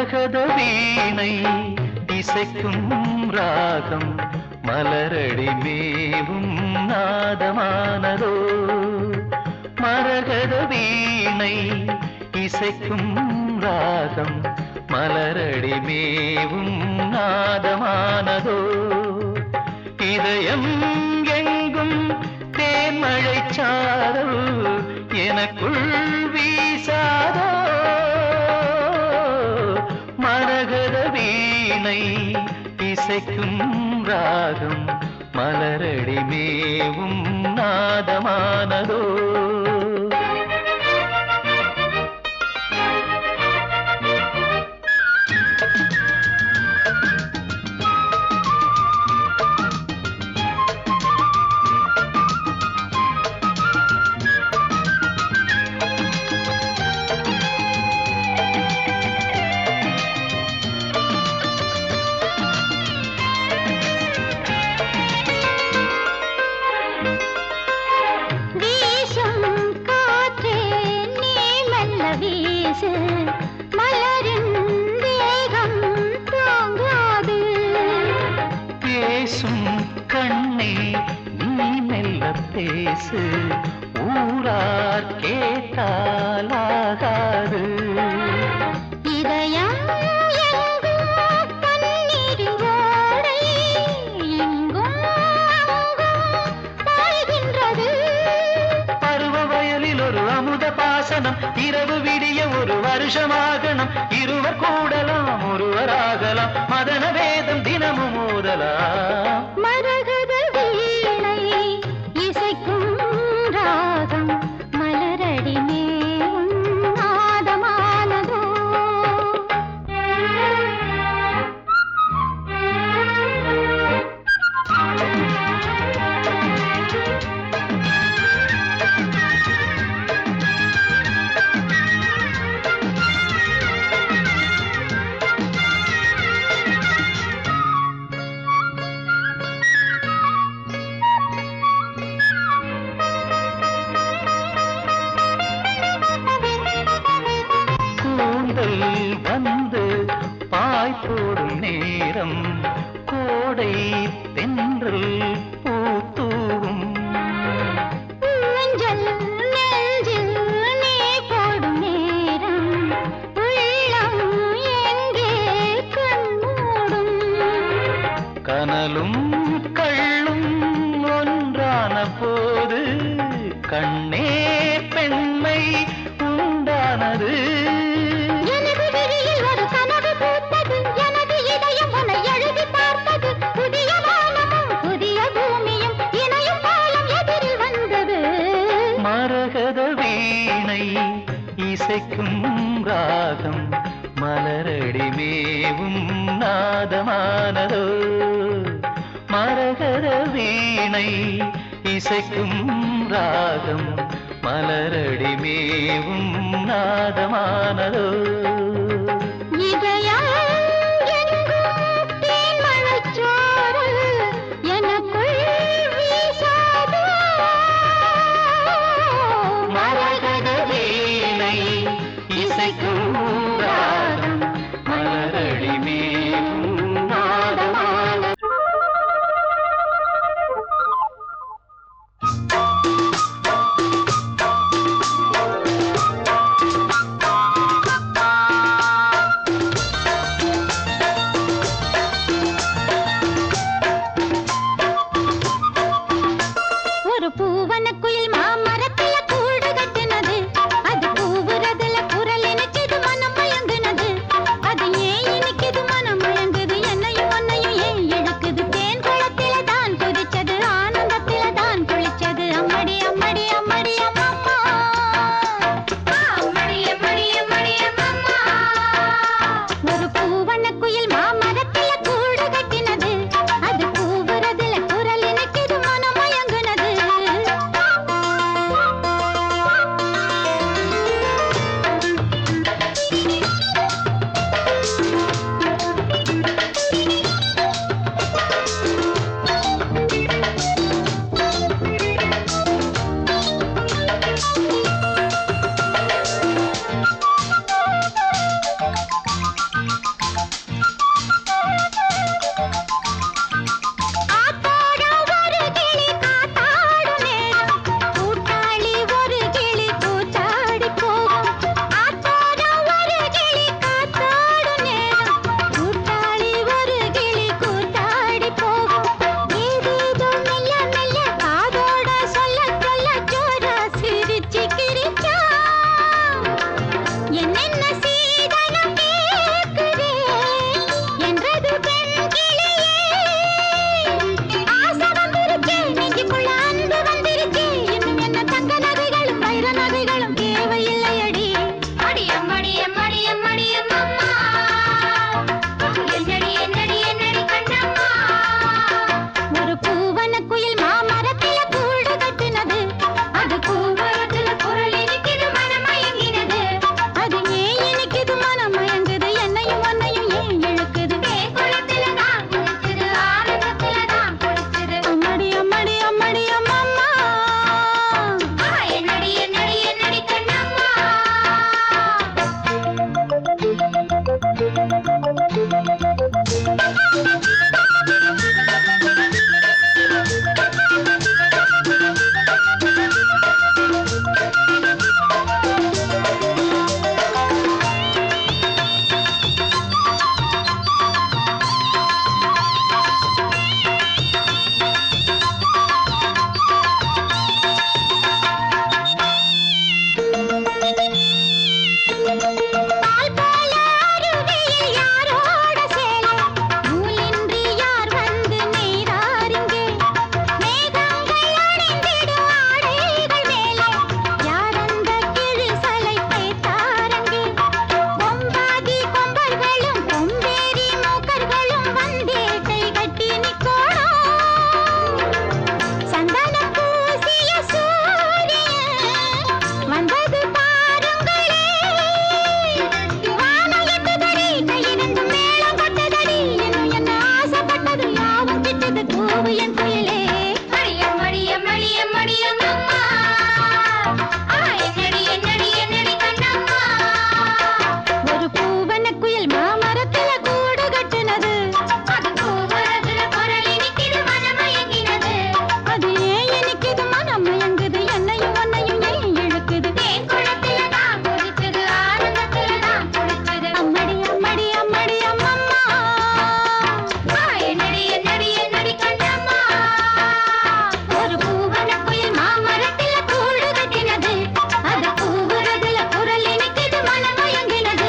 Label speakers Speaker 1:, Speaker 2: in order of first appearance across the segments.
Speaker 1: மரகத வீணை இசைக்கும் ராகம் மலரடி மேவும் நாதமானதோ மரகத வீணை இசைக்கும் ராகம் மலரடி மேவும் நாதமானதோ இதயம் எங்கும் தேன்மழை சாரல் எனக்குள் வீசாதோ மரகத வீணை இசைக்கும் ராகம் மலரடி மேவும் நாதமானதோ
Speaker 2: மலரின் வேகம் தாங்காது
Speaker 1: பேசும் கண்ணே நீ மெல்ல பேசு ஊரார் கேட்டாலாகாது
Speaker 2: இதயம் எங்கும் தண்ணீரின் ஓடை எங்கும் பாய்கின்றது
Speaker 1: பருவ வயலில் ஒரு அமுத பாசனம் இரவு விடிய ஒரு வருஷமாகணும் இருவர் கூடலாம் ஒருவராகலாம் மதன வேதம் தினமும் ஓதலாம்
Speaker 2: மரகத வீணை இசைக்கும் ராகம் மலரடி மேவும் நாதமானதோ
Speaker 1: வந்து பாய் போடும் நேரம் கோடை தென்றல் பூத்தூவும்
Speaker 2: நெஞ்சில் நீ போடும் நேரம் உள்ளம் எங்கே கண்மூடும்
Speaker 1: கனலும் கள்ளும் ஒன்றான போது கண்ணே பெண்மை உண்டானது மரகத வீணை இசைக்கும் ராகம் மலரடி மேவும் நாதமானதோ மரகத வீணை இசைக்கும் ராகம் மலரடி மேவும் நாதமானதோ இசைக்கும் ராகம் மலரடி மேவும் நாதமானதோ
Speaker 2: ஒரு பூவன குயில் மாமரத்துல கூடு கட்டினது அது பூவுறதுல குரல் நினைச்சது மனம் பயந்து பூவனக்குயில் மாமரத்துல கூடு கட்டுனது அது கூவுறதுல குரல் இனிக்குது மனமயங்கினது அது ஏன் இனிக்குது மனமயங்குது என்னையும் உன்னையும் ஏன் இழுக்குது தேன் குளத்துல தான் குதிச்சது ஆனந்தத்துல தான் குளிச்சது அம்மடி அம்மடி அம்மடி அம்மம்மா என்னடி என்னடி என்னடி கண்ணம்மா ஒரு பூவனக்குயில் மாமரத்துல கூடு கட்டினது அது கூவுறதுல குரல் இனிக்குது மனமயங்கினது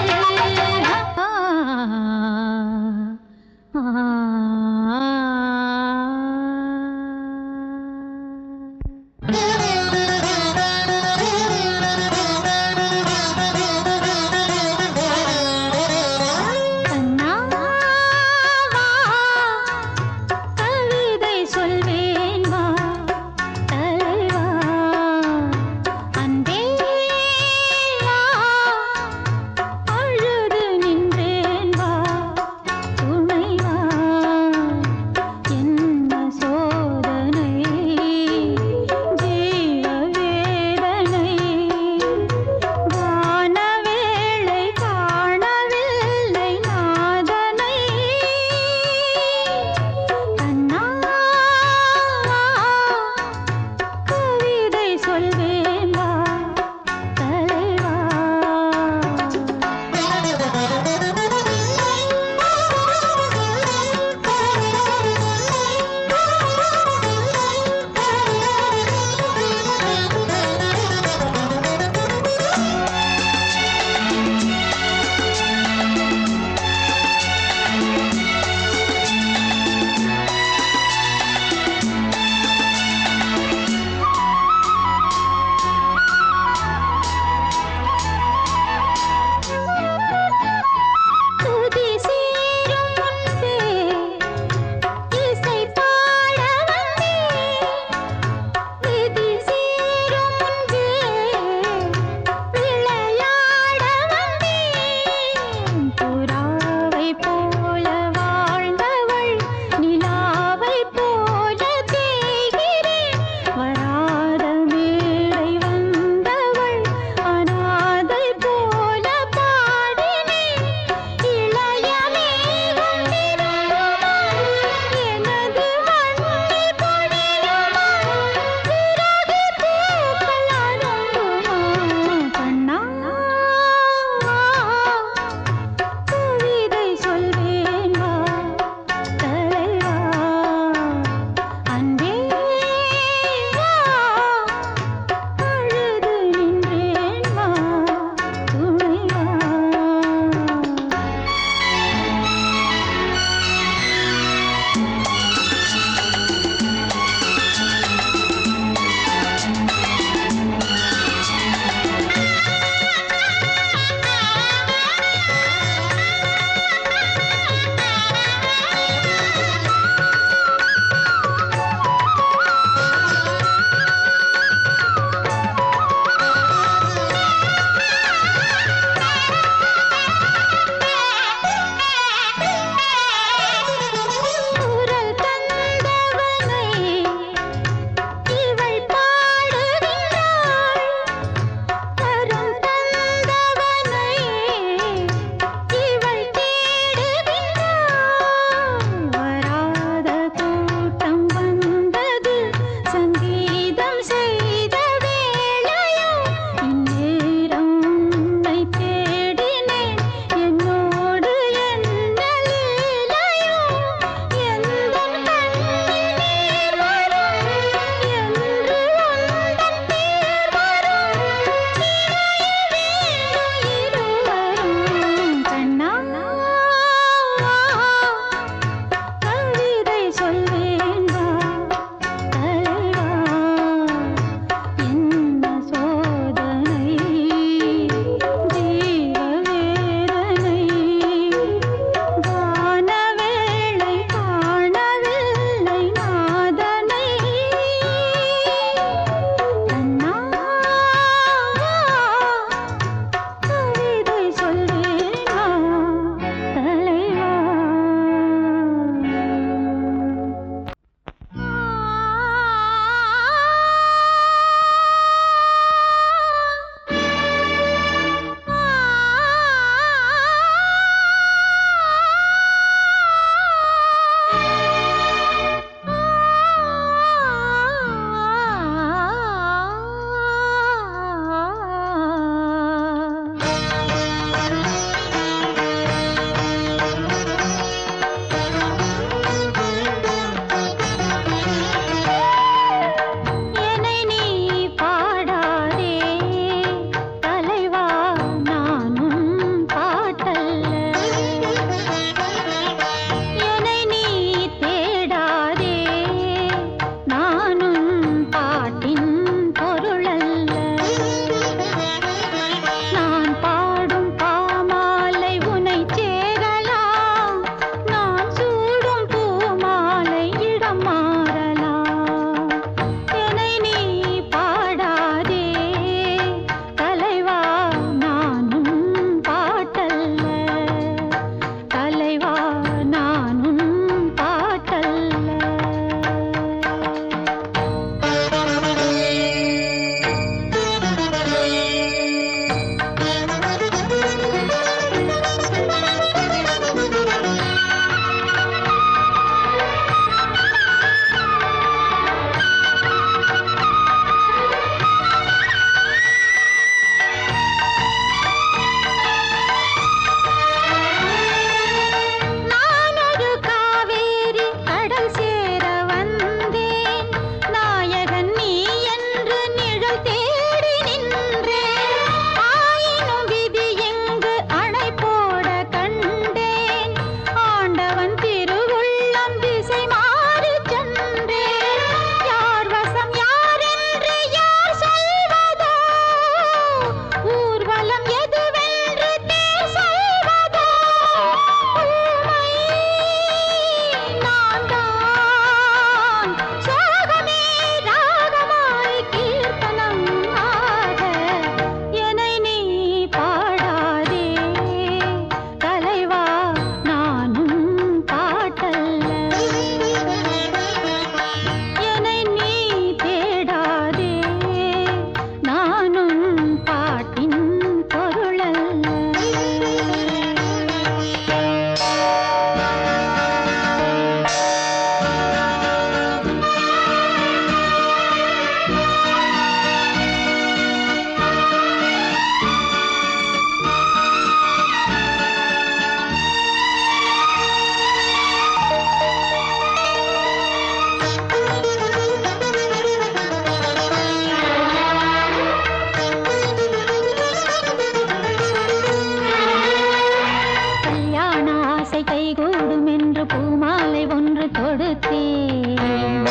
Speaker 2: ஆசை கைகூடும் என்று பூமாலை ஒன்று தொடுத்தேன்.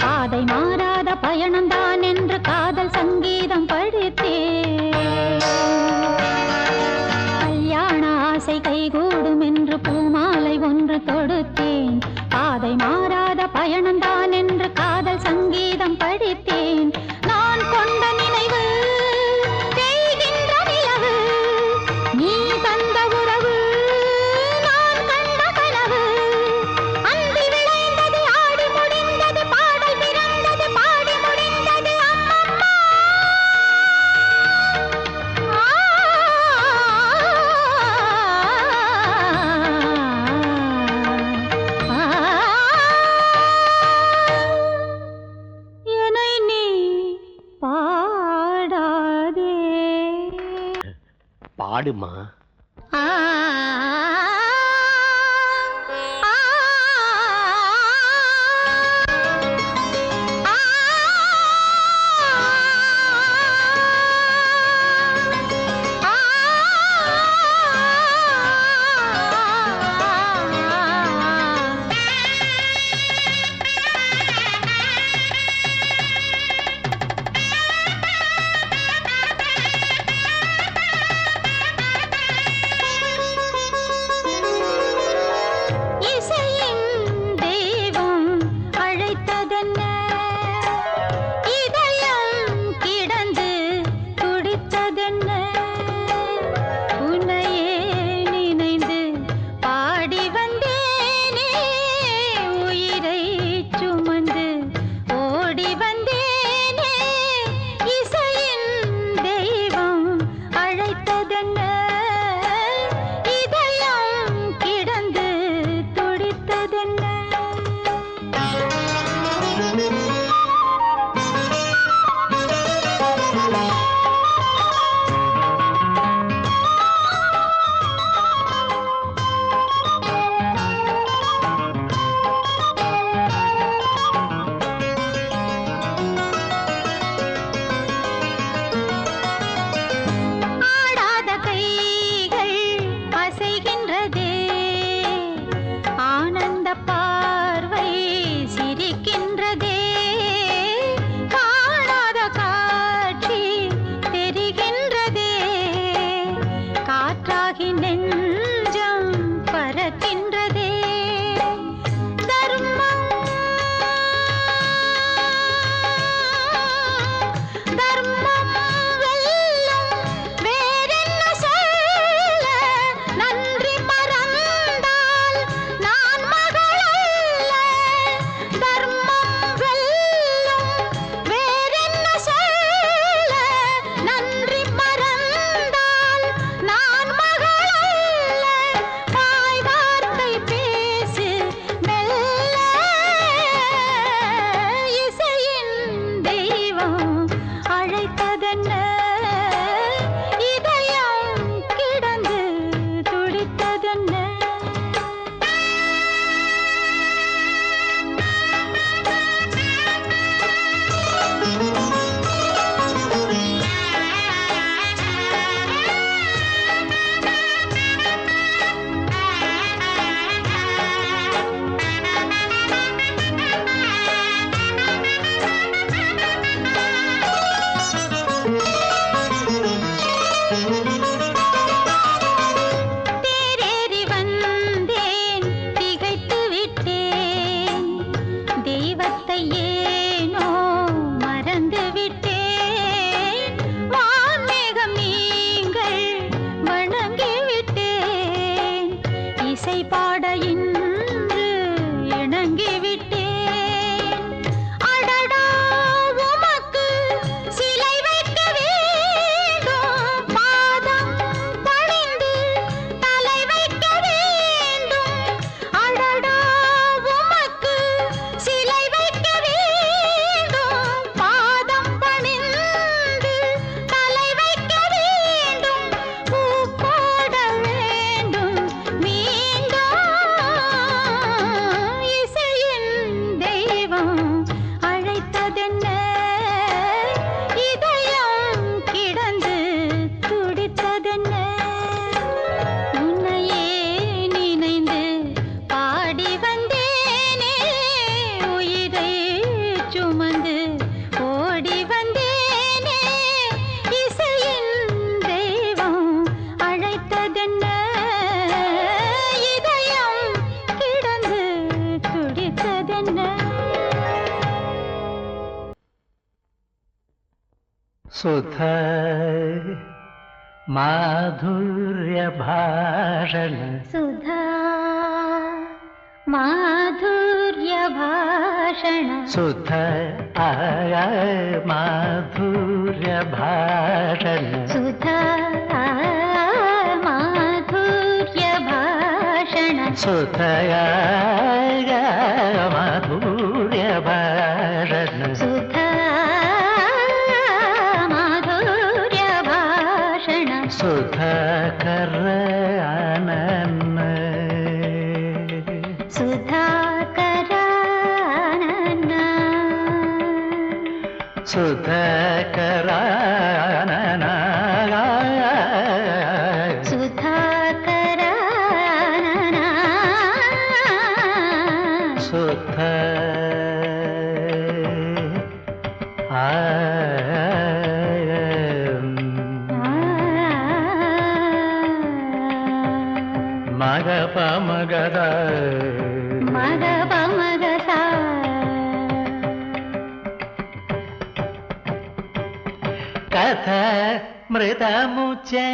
Speaker 2: பாதை மாறாத பயணம்தான் என்று காதல் சங்கீதம் படித்தேன். கல்யாண ஆசை கைகூடும் என்று பூமாலை ஒன்று தொடுத்தேன். பாதை மாறாத பயணம்தான் என்று காதல் சங்கீதம் படித்தேன். நான் கொண்ட நினைவு தேய்கின்ற நிலவு, நீ தந்த உறவு நான் கண்ட கனவு. அந்தி விளைந்தது, ஆடி முடிந்தது, பாடல் பிறந்தது, பாடி முடிந்தது. அம்மம்மா என்னை நீ பாடாதே.
Speaker 3: பாடுமா.
Speaker 2: ஆ இசையின் தெய்வம் அழைத்ததென்ன, இதயம் கிடந்து துடித்ததென்ன. உன்னையே நினைந்து பாடி வந்தேனே, உயிரை சுமந்து ஓடி வந்தேனே. இசையின் தெய்வம் அழைத்ததென்ன, இதயம் கிடந்து துடித்ததென்ன. ஆடாத கைகள் அசைகின்றதே, ஆனந்த பார்வை சிரிக்கின்றதே. காணாத காட்சி தெரிகின்றதே, காற்றாகி நெஞ்சம் பறக்கின்றதே. தர்மம் தர்மம் வெல்லும், வேறென்ன சொல்ல. நன்றி மறந்தால் நான் மகளல்ல. தர்மம் வெல்லும், வேறென்ன சொல்ல. நன்றி மறந்தால் நான் மகளல்ல. வாய் வார்த்தை பேசு மெல்ல, இசையின் தெய்வம் அழைத்ததென்ன, இதயம் கிடந்து துடித்ததென்ன. தேரேறி வந்தேன், திகைத்து விட்டேன். தெய்வத்தை ஏனோ மறந்து விட்டேன். வான்மேகம் நீங்கள் வணங்கி விட்டேன். இசை பாட இன்று இணங்கி விட்டேன். அடடா உமக்கு சிலை வைக்க வேண்டும், பாதம் பணிந்து தலை வைக்க வேண்டும். அடடா உமக்கு சிலை வைக்க வேண்டும், பாதம் பணிந்து தலை வைக்க வேண்டும். பூ போட வேண்டும் மீண்டும்,
Speaker 1: సుధ మాధుర్య భాషణ
Speaker 2: సుధా మాధుర్య భాషణ
Speaker 1: సుధ మాధుర్య భాషణ
Speaker 2: సుధా మాధుర్య భాషణ
Speaker 1: సుధయా మాధుర్య భాషణ
Speaker 2: సుధా మాధుర్య భాషణ
Speaker 1: సుధాకర ఆనన్న
Speaker 2: సుధాకరానన
Speaker 1: సుధాకర ఆనన
Speaker 2: సుధాకరానన
Speaker 1: సుధ మగ పమగద
Speaker 2: మగ పమగస
Speaker 1: కథ మృతముచే